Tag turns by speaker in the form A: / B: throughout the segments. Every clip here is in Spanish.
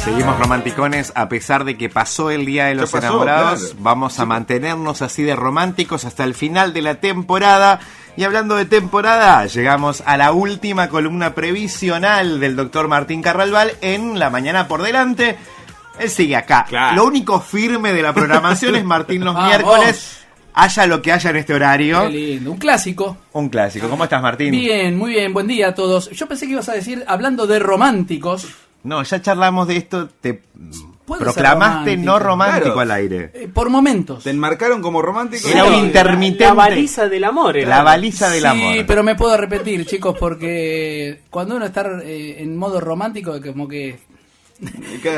A: Seguimos romanticones a pesar de que pasó el Día de los Enamorados. Claro. Vamos a mantenernos así de románticos hasta el final de la temporada. Y hablando de temporada, llegamos a la última columna previsional del doctor Martín Carralbal en La Mañana por Delante. Él sigue acá. Claro. Lo único firme de la programación es Martín los miércoles. Haya lo que haya en este horario.
B: Qué lindo, un clásico.
A: Un clásico. ¿Cómo estás, Martín?
B: Bien, muy bien, buen día a todos. Yo pensé que ibas a decir, hablando de románticos.
A: No, ya charlamos de esto, te proclamaste no romántico, claro, al aire.
B: Por momentos.
C: Te enmarcaron como romántico.
A: Era un intermitente.
D: La baliza del amor.
A: La baliza del amor.
B: Sí, pero me puedo repetir, chicos, porque cuando uno está en modo romántico, como que...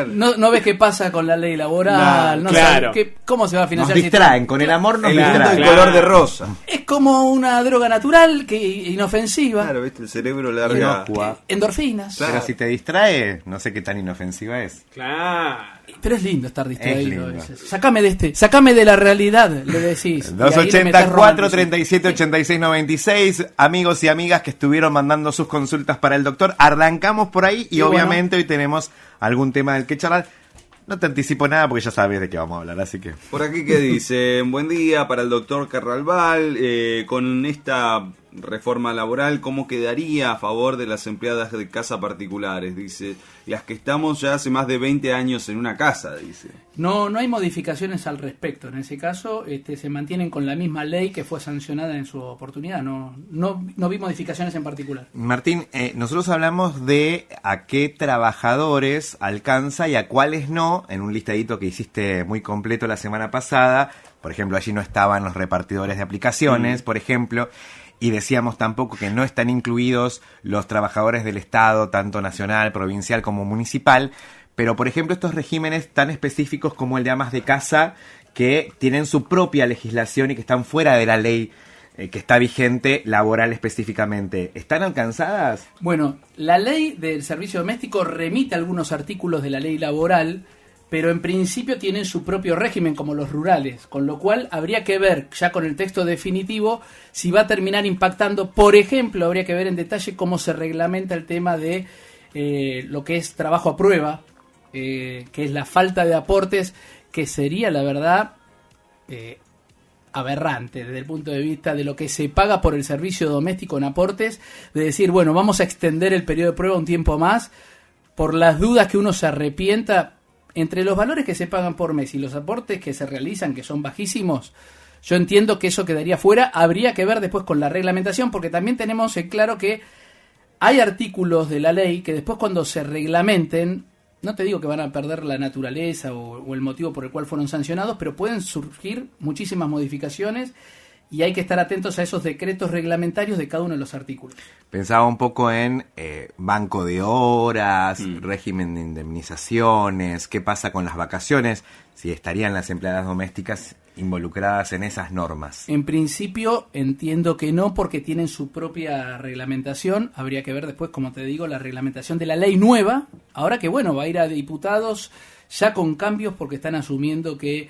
B: No ves qué pasa con la ley laboral, no
D: claro.
B: sabes cómo se va a financiar.
A: Nos distraen, con el amor nos distraen.
C: El color de rosa.
B: Es como una droga natural, que inofensiva.
C: Claro, viste, el cerebro larga.
B: Endorfinas.
A: Claro. Pero si te distrae, no sé qué tan inofensiva es.
D: Claro.
B: Pero es lindo estar distraído. Sácame de la realidad, le decís.
A: 284 37 86 96. Amigos y amigas que estuvieron mandando sus consultas para el doctor. Arrancamos por ahí y obviamente hoy tenemos algún tema del que charlar. No te anticipo nada porque ya sabes de qué vamos a hablar, así que...
C: Por aquí que dice, buen día para el doctor Carralbal, con esta reforma laboral, ¿cómo quedaría a favor de las empleadas de casa particulares? Dice, las que estamos ya hace más de 20 años en una casa, dice.
B: No hay modificaciones al respecto. En ese caso, se mantienen con la misma ley que fue sancionada en su oportunidad. No vi modificaciones en particular.
A: Martín, nosotros hablamos de a qué trabajadores alcanza y a cuáles no, en un listadito que hiciste muy completo la semana pasada. Por ejemplo, allí no estaban los repartidores de aplicaciones, por ejemplo. Y decíamos tampoco que no están incluidos los trabajadores del Estado, tanto nacional, provincial como municipal. Pero, por ejemplo, estos regímenes tan específicos como el de amas de casa, que tienen su propia legislación y que están fuera de la ley que está vigente laboral específicamente, ¿están alcanzadas?
B: Bueno, la ley del servicio doméstico remite algunos artículos de la ley laboral, pero en principio tienen su propio régimen como los rurales, con lo cual habría que ver ya con el texto definitivo si va a terminar impactando. Por ejemplo, habría que ver en detalle cómo se reglamenta el tema de lo que es trabajo a prueba, que es la falta de aportes, que sería la verdad aberrante desde el punto de vista de lo que se paga por el servicio doméstico en aportes, de decir, bueno, vamos a extender el periodo de prueba un tiempo más, por las dudas que uno se arrepienta. Entre los valores que se pagan por mes y los aportes que se realizan, que son bajísimos, yo entiendo que eso quedaría fuera. Habría que ver después con la reglamentación, porque también tenemos en claro que hay artículos de la ley que después cuando se reglamenten, no te digo que van a perder la naturaleza o el motivo por el cual fueron sancionados, pero pueden surgir muchísimas modificaciones y hay que estar atentos a esos decretos reglamentarios de cada uno de los artículos.
A: Pensaba un poco en banco de horas, régimen de indemnizaciones, qué pasa con las vacaciones, si estarían las empleadas domésticas involucradas en esas normas.
B: En principio entiendo que no, porque tienen su propia reglamentación. Habría que ver después, como te digo, la reglamentación de la ley nueva, ahora que bueno, va a ir a diputados ya con cambios porque están asumiendo que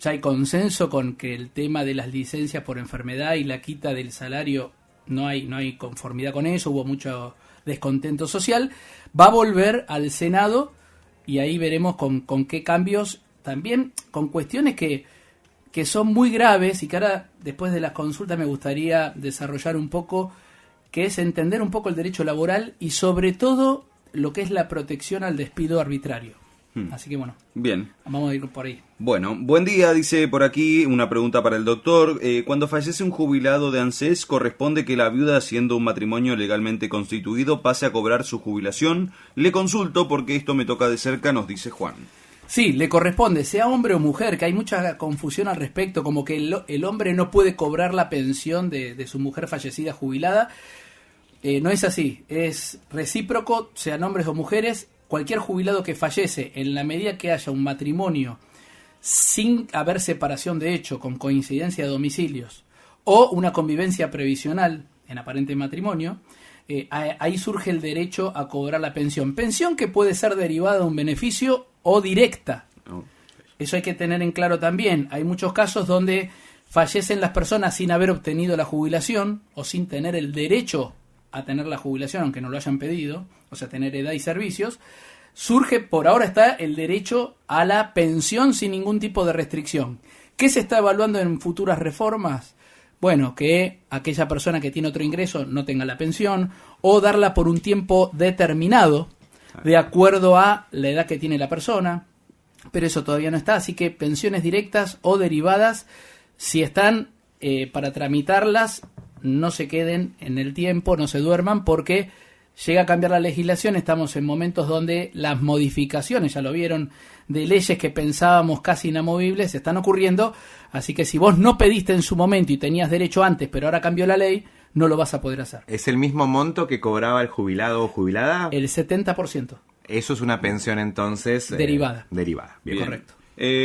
B: ya hay consenso con que el tema de las licencias por enfermedad y la quita del salario no hay conformidad con eso, hubo mucho descontento social. Va a volver al Senado y ahí veremos con qué cambios, también con cuestiones que son muy graves y que ahora después de las consultas me gustaría desarrollar un poco, que es entender un poco el derecho laboral y sobre todo lo que es la protección al despido arbitrario. Así que bueno,
C: bien,
B: vamos a ir por ahí.
C: Bueno, buen día, dice por aquí una pregunta para el doctor. Cuando fallece un jubilado de ANSES, ¿corresponde que la viuda, siendo un matrimonio legalmente constituido, pase a cobrar su jubilación? Le consulto porque esto me toca de cerca, nos dice Juan.
B: Sí, le corresponde, sea hombre o mujer, que hay mucha confusión al respecto, como que el hombre no puede cobrar la pensión de su mujer fallecida jubilada. No es así, es recíproco, sean hombres o mujeres. Cualquier jubilado que fallece, en la medida que haya un matrimonio sin haber separación de hecho, con coincidencia de domicilios, o una convivencia previsional en aparente matrimonio, ahí surge el derecho a cobrar la pensión. Pensión que puede ser derivada de un beneficio o directa. Eso hay que tener en claro también. Hay muchos casos donde fallecen las personas sin haber obtenido la jubilación o sin tener el derecho a tener la jubilación, aunque no lo hayan pedido, o sea, tener edad y servicios. surge, por ahora está el derecho a la pensión sin ningún tipo de restricción. ¿Qué se está evaluando en futuras reformas? Bueno, que aquella persona que tiene otro ingreso no tenga la pensión, o darla por un tiempo determinado, de acuerdo a la edad que tiene la persona, pero eso todavía no está, así que pensiones directas o derivadas, si están para tramitarlas, no se queden en el tiempo, no se duerman, porque llega a cambiar la legislación, estamos en momentos donde las modificaciones, ya lo vieron, de leyes que pensábamos casi inamovibles, están ocurriendo, así que si vos no pediste en su momento y tenías derecho antes, pero ahora cambió la ley, no lo vas a poder hacer.
A: ¿Es el mismo monto que cobraba el jubilado o jubilada?
B: El 70%.
A: Eso es una pensión entonces...
B: derivada.
A: Derivada, bien.
B: Correcto.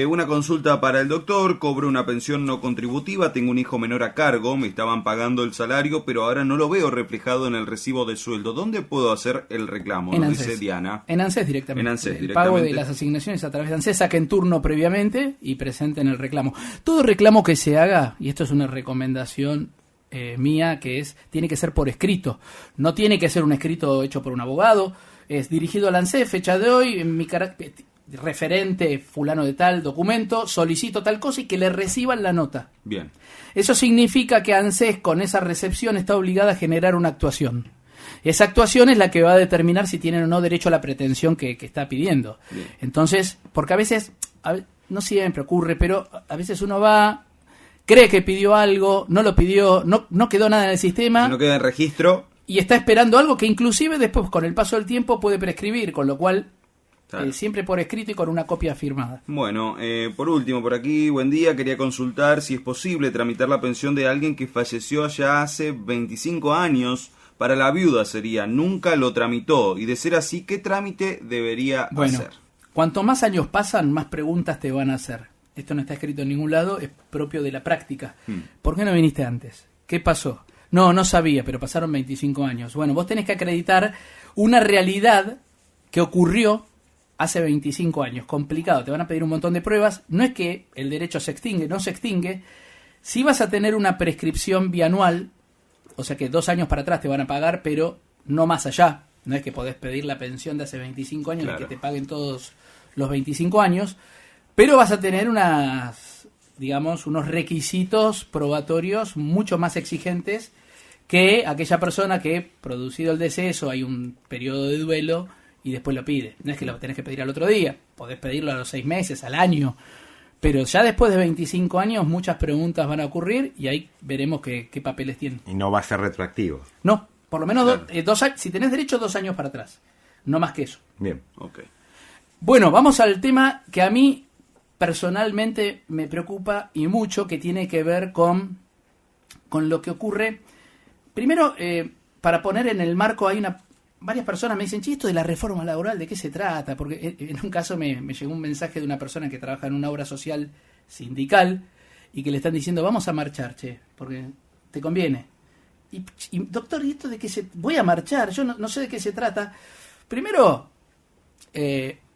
C: Una consulta para el doctor. Cobro una pensión no contributiva, tengo un hijo menor a cargo, me estaban pagando el salario, pero ahora no lo veo reflejado en el recibo de sueldo. ¿Dónde puedo hacer el reclamo?
B: En
C: Nos
B: ANSES.
C: dice Diana.
B: En ANSES directamente.
C: En ANSES
B: el
C: directamente.
B: pago de las asignaciones a través de ANSES, saquen turno previamente y presenten el reclamo. Todo reclamo que se haga, y esto es una recomendación mía, que tiene que ser por escrito. No tiene que ser un escrito hecho por un abogado. Es dirigido al ANSES, fecha de hoy, en mi carácter referente fulano de tal documento, solicito tal cosa y que le reciban la nota.
C: Bien.
B: Eso significa que ANSES con esa recepción está obligada a generar una actuación. Esa actuación es la que va a determinar si tienen o no derecho a la pretensión que está pidiendo.
C: Bien.
B: Entonces, porque a veces, no siempre ocurre, pero a veces uno va, cree que pidió algo, no lo pidió, no quedó nada en el sistema.
C: Si no queda en registro.
B: Y está esperando algo que inclusive después, con el paso del tiempo, puede prescribir, con lo cual...
C: Claro.
B: Siempre por escrito y con una copia firmada.
C: Bueno, por último, por aquí, buen día, quería consultar si es posible tramitar la pensión de alguien que falleció ya hace 25 años. Para la viuda sería, nunca lo tramitó, y de ser así, ¿qué trámite debería hacer?
B: Cuanto más años pasan, más preguntas te van a hacer. Esto no está escrito en ningún lado, es propio de la práctica. ¿Por qué no viniste antes? ¿Qué pasó? No sabía, pero pasaron 25 años. Bueno, vos tenés que acreditar una realidad que ocurrió hace 25 años. Complicado, te van a pedir un montón de pruebas. No es que el derecho se extingue, no se extingue. Sí vas a tener una prescripción bianual, o sea que 2 años para atrás te van a pagar, pero no más allá. No es que podés pedir la pensión de hace 25 años,
C: claro,
B: y que te paguen todos los 25 años, pero vas a tener unos requisitos probatorios mucho más exigentes que aquella persona que, producido el deceso, hay un periodo de duelo y después lo pide. No es que lo tenés que pedir al otro día, podés pedirlo a los 6 meses, al año, pero ya después de 25 años muchas preguntas van a ocurrir y ahí veremos qué papeles tienen.
A: Y no va a ser retroactivo.
B: No, por lo menos
C: Claro.
B: 2 años, si tenés derecho 2 años para atrás, no más que eso.
A: Bien.
C: Ok.
B: Bueno, vamos al tema que a mí personalmente me preocupa y mucho, que tiene que ver con lo que ocurre. Primero, para poner en el marco, varias personas me dicen, esto de la reforma laboral, ¿de qué se trata? Porque en un caso me llegó un mensaje de una persona que trabaja en una obra social sindical y que le están diciendo, vamos a marchar, porque te conviene. Y doctor, ¿y esto de qué voy a marchar? Yo no sé de qué se trata. Primero,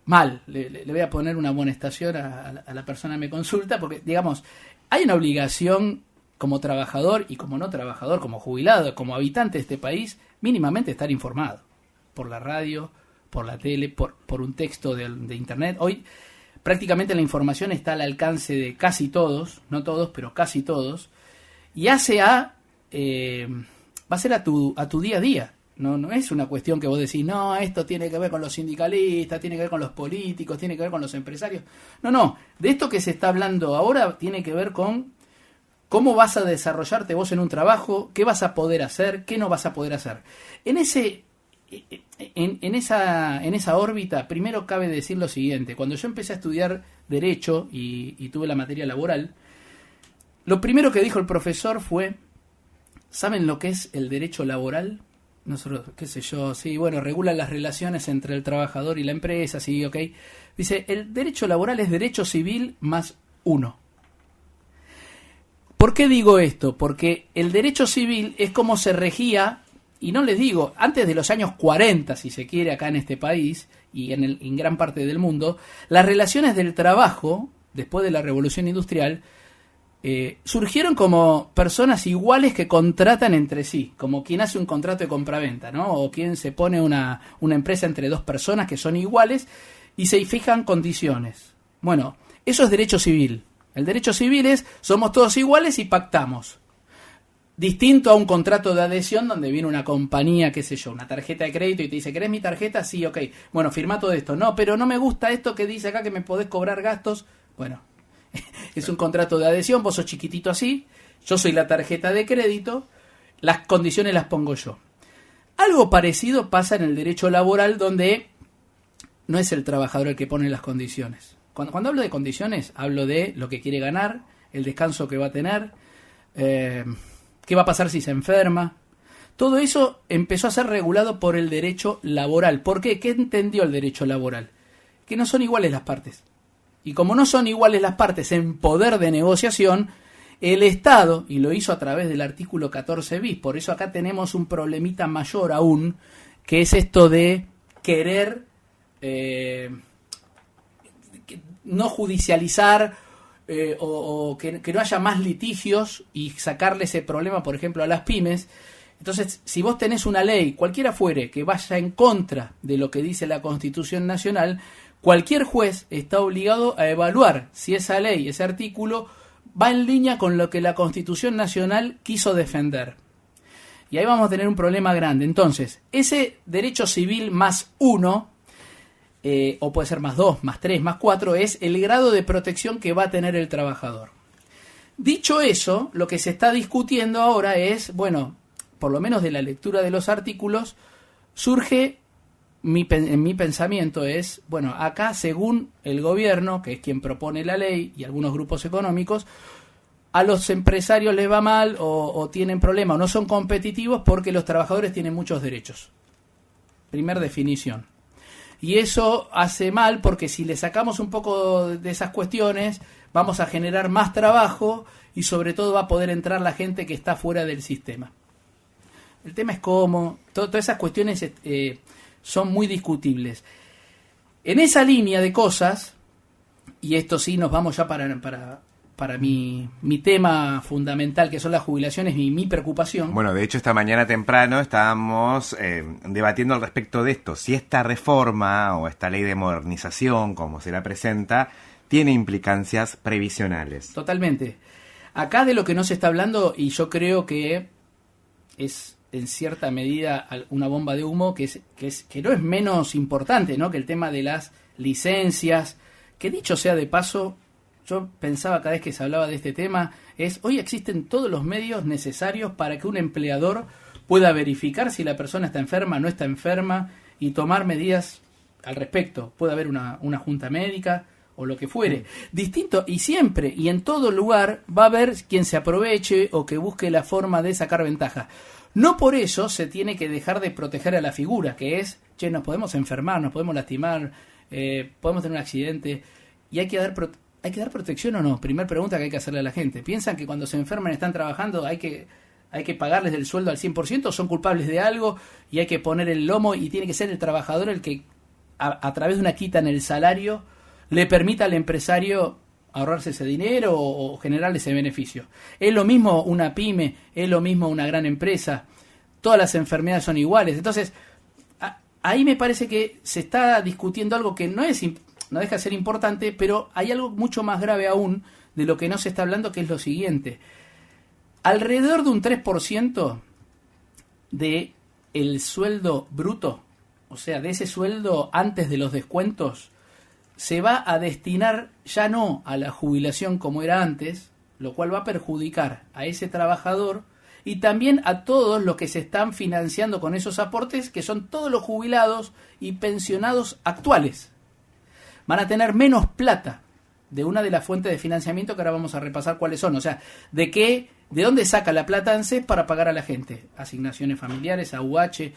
B: mal, le voy a poner una amonestación a la persona que me consulta, porque, digamos, hay una obligación como trabajador y como no trabajador, como jubilado, como habitante de este país, mínimamente estar informado por la radio, por la tele, por un texto de internet. Hoy prácticamente la información está al alcance de casi todos, no todos, pero casi todos, y va a ser a tu día a día. No es una cuestión que vos decís, no, esto tiene que ver con los sindicalistas, tiene que ver con los políticos, tiene que ver con los empresarios. No, de esto que se está hablando ahora tiene que ver con cómo vas a desarrollarte vos en un trabajo, qué vas a poder hacer, qué no vas a poder hacer. En esa órbita, primero cabe decir lo siguiente. Cuando yo empecé a estudiar Derecho y tuve la materia laboral, lo primero que dijo el profesor fue, ¿saben lo que es el derecho laboral? Nosotros, qué sé yo, sí, bueno, regula las relaciones entre el trabajador y la empresa, sí, ok. Dice, el derecho laboral es derecho civil más 1. ¿Por qué digo esto? Porque el derecho civil es como se regía, y no les digo, antes de los años 40, si se quiere, acá en este país y en gran parte del mundo, las relaciones del trabajo, después de la Revolución Industrial, surgieron como personas iguales que contratan entre sí, como quien hace un contrato de compraventa, ¿no? O quien se pone una empresa entre dos personas que son iguales y se fijan condiciones. Bueno, eso es derecho civil. El derecho civil es, somos todos iguales y pactamos. Distinto a un contrato de adhesión donde viene una compañía, qué sé yo, una tarjeta de crédito y te dice, ¿querés mi tarjeta? Sí, ok. Bueno, firma todo esto. No, pero no me gusta esto que dice acá que me podés cobrar gastos. Bueno, es un contrato de adhesión, vos sos chiquitito así, yo soy la tarjeta de crédito, las condiciones las pongo yo. Algo parecido pasa en el derecho laboral donde no es el trabajador el que pone las condiciones. Cuando hablo de condiciones, hablo de lo que quiere ganar, el descanso que va a tener, qué va a pasar si se enferma. Todo eso empezó a ser regulado por el derecho laboral. ¿Por qué? ¿Qué entendió el derecho laboral? Que no son iguales las partes. Y como no son iguales las partes en poder de negociación, el Estado, y lo hizo a través del artículo 14 bis, por eso acá tenemos un problemita mayor aún, que es esto de querer no judicializar o que no haya más litigios y sacarle ese problema, por ejemplo, a las pymes. Entonces, si vos tenés una ley, cualquiera fuere, que vaya en contra de lo que dice la Constitución Nacional, cualquier juez está obligado a evaluar si esa ley, ese artículo, va en línea con lo que la Constitución Nacional quiso defender. Y ahí vamos a tener un problema grande. Entonces, ese derecho civil más 1, o puede ser más 2, más 3, más 4, es el grado de protección que va a tener el trabajador. Dicho eso, lo que se está discutiendo ahora es, bueno, por lo menos de la lectura de los artículos, surge, en mi pensamiento es, bueno, acá según el gobierno, que es quien propone la ley, y algunos grupos económicos, a los empresarios les va mal o tienen problemas o no son competitivos porque los trabajadores tienen muchos derechos. Primer definición. Y eso hace mal porque si le sacamos un poco de esas cuestiones, vamos a generar más trabajo y sobre todo va a poder entrar la gente que está fuera del sistema. El tema es cómo, todas esas cuestiones son muy discutibles. En esa línea de cosas, y esto sí nos vamos ya para mi tema fundamental, que son las jubilaciones y mi preocupación.
A: Bueno, de hecho esta mañana temprano estábamos debatiendo al respecto de esto, si esta reforma o esta ley de modernización, como se la presenta, tiene implicancias previsionales.
B: Totalmente. Acá de lo que no se está hablando, y yo creo que es en cierta medida una bomba de humo, que no es menos importante, ¿no?, que el tema de las licencias, que dicho sea de paso, yo pensaba cada vez que se hablaba de este tema, hoy existen todos los medios necesarios para que un empleador pueda verificar si la persona está enferma, no está enferma, y tomar medidas al respecto. Puede haber una junta médica o lo que fuere. Distinto, y siempre y en todo lugar va a haber quien se aproveche o que busque la forma de sacar ventaja. No por eso se tiene que dejar de proteger a la figura, que es, nos podemos enfermar, nos podemos lastimar, podemos tener un accidente, y ¿hay que dar protección o no? Primer pregunta que hay que hacerle a la gente. ¿Piensan que cuando se enferman están trabajando hay que pagarles el sueldo al 100%? ¿Son culpables de algo y hay que poner el lomo y tiene que ser el trabajador el que a través de una quita en el salario le permita al empresario ahorrarse ese dinero o generarle ese beneficio? Es lo mismo una pyme, es lo mismo una gran empresa, todas las enfermedades son iguales. Entonces, ahí me parece que se está discutiendo algo que no deja de ser importante, pero hay algo mucho más grave aún de lo que no se está hablando, que es lo siguiente. Alrededor de un 3% de el sueldo bruto, o sea, de ese sueldo antes de los descuentos, se va a destinar ya no a la jubilación como era antes, lo cual va a perjudicar a ese trabajador y también a todos los que se están financiando con esos aportes, que son todos los jubilados y pensionados actuales. Van a tener menos plata de una de las fuentes de financiamiento que ahora vamos a repasar cuáles son. O sea, de dónde saca la plata ANSES para pagar a la gente. Asignaciones familiares, AUH,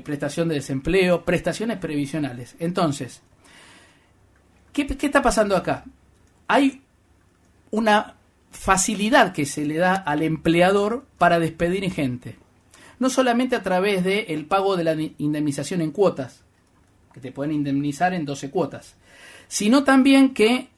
B: prestación de desempleo, prestaciones previsionales. Entonces, ¿qué está pasando acá? Hay una facilidad que se le da al empleador para despedir gente. No solamente a través del pago de la indemnización en cuotas, que te pueden indemnizar en 12 cuotas, sino también que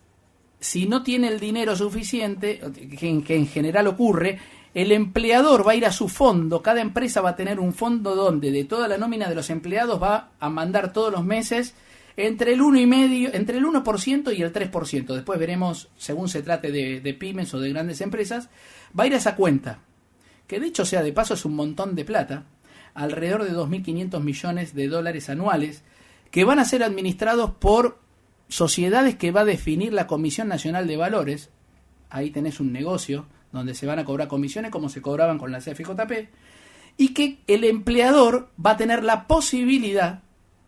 B: si no tiene el dinero suficiente, que en general ocurre, el empleador va a ir a su fondo, cada empresa va a tener un fondo donde de toda la nómina de los empleados va a mandar todos los meses entre el 1% y el 3%. Después veremos, según se trate de pymes o de grandes empresas, va a ir a esa cuenta, que de hecho, sea de paso, es un montón de plata, alrededor de 2.500 millones de dólares anuales, que van a ser administrados por sociedades que va a definir la Comisión Nacional de Valores. Ahí tenés un negocio donde se van a cobrar comisiones como se cobraban con la CFJP, y que el empleador va a tener la posibilidad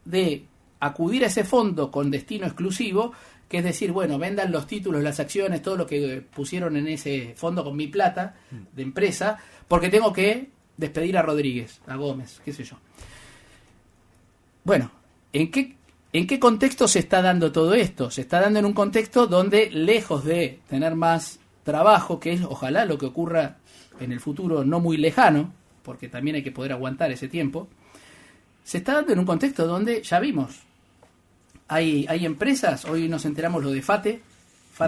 B: de acudir a ese fondo con destino exclusivo, que es decir, bueno, vendan los títulos, las acciones, todo lo que pusieron en ese fondo con mi plata de empresa, porque tengo que despedir a Rodríguez, a Gómez, qué sé yo. Bueno, ¿en qué contexto se está dando todo esto? Se está dando en un contexto donde, lejos de tener más trabajo, que es ojalá lo que ocurra en el futuro no muy lejano, porque también hay que poder aguantar ese tiempo, se está dando en un contexto donde, ya vimos, hay empresas, hoy nos enteramos lo de FATE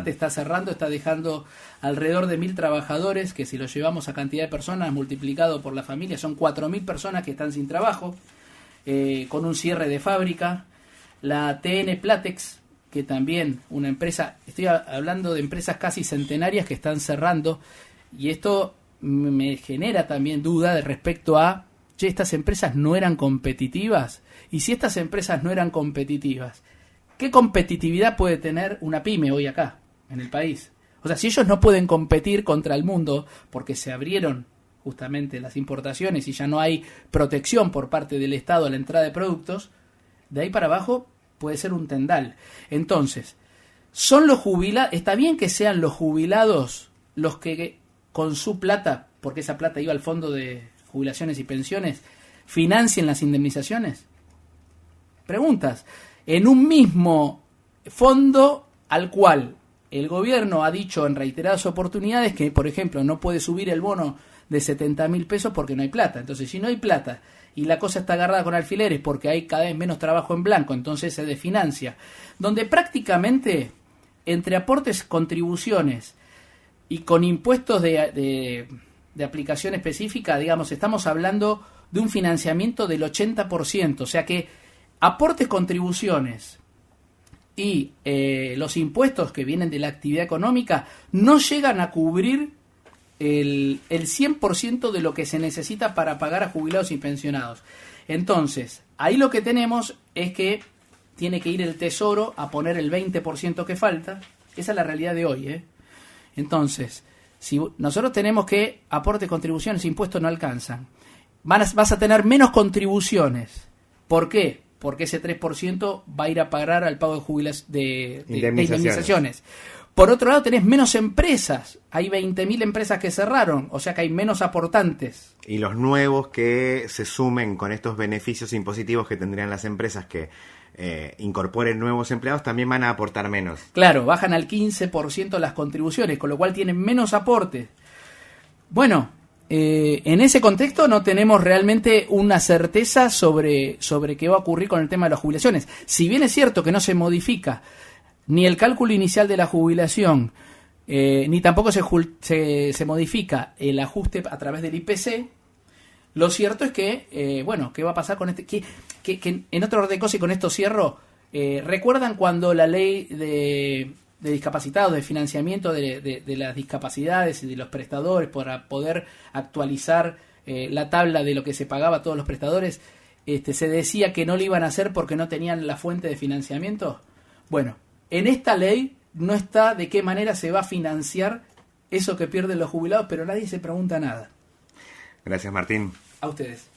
B: está cerrando, está dejando alrededor de 1.000 trabajadores, que si lo llevamos a cantidad de personas multiplicado por la familia, son 4.000 personas que están sin trabajo, con un cierre de fábrica. La TN Platex, que también una empresa, estoy hablando de empresas casi centenarias que están cerrando, y esto me genera también duda de respecto a, che, estas empresas no eran competitivas, y si estas empresas no eran competitivas, ¿qué competitividad puede tener una pyme hoy acá, en el país? O sea, si ellos no pueden competir contra el mundo porque se abrieron justamente las importaciones y ya no hay protección por parte del Estado a la entrada de productos, de ahí para abajo puede ser un tendal. Entonces, son los jubilados, está bien que sean los jubilados los que con su plata, porque esa plata iba al fondo de jubilaciones y pensiones, financien las indemnizaciones. Preguntas. En un mismo fondo al cual el gobierno ha dicho en reiteradas oportunidades que, por ejemplo, no puede subir el bono de 70.000 pesos porque no hay plata. Entonces, si no hay plata y la cosa está agarrada con alfileres porque hay cada vez menos trabajo en blanco, entonces se desfinancia. Donde prácticamente entre aportes, contribuciones y con impuestos de aplicación específica, digamos, estamos hablando de un financiamiento del 80%. O sea que aportes, contribuciones y los impuestos que vienen de la actividad económica no llegan a cubrir el 100% de lo que se necesita para pagar a jubilados y pensionados. Entonces, ahí lo que tenemos es que tiene que ir el Tesoro a poner el 20% que falta. Esa es la realidad de hoy, Entonces, si nosotros tenemos que aportes, contribuciones, impuestos no alcanzan, vas a tener menos contribuciones. ¿Por qué? Porque ese 3% va a ir a pagar al pago de indemnizaciones. Por otro lado, tenés menos empresas. Hay 20.000 empresas que cerraron, o sea que hay menos aportantes.
A: Y los nuevos que se sumen con estos beneficios impositivos que tendrían las empresas que incorporen nuevos empleados también van a aportar menos.
B: Claro, bajan al 15% las contribuciones, con lo cual tienen menos aportes. Bueno, en ese contexto no tenemos realmente una certeza sobre qué va a ocurrir con el tema de las jubilaciones. Si bien es cierto que no se modifica ni el cálculo inicial de la jubilación, ni tampoco se modifica el ajuste a través del IPC, lo cierto es que, ¿qué va a pasar con este? Que en otro orden de cosas, y con esto cierro, ¿recuerdan cuando la ley de discapacitados, de financiamiento de las discapacidades y de los prestadores para poder actualizar la tabla de lo que se pagaba a todos los prestadores, se decía que no lo iban a hacer porque no tenían la fuente de financiamiento? Bueno, en esta ley no está de qué manera se va a financiar eso que pierden los jubilados, pero nadie se pregunta nada.
A: Gracias, Martín.
B: A ustedes.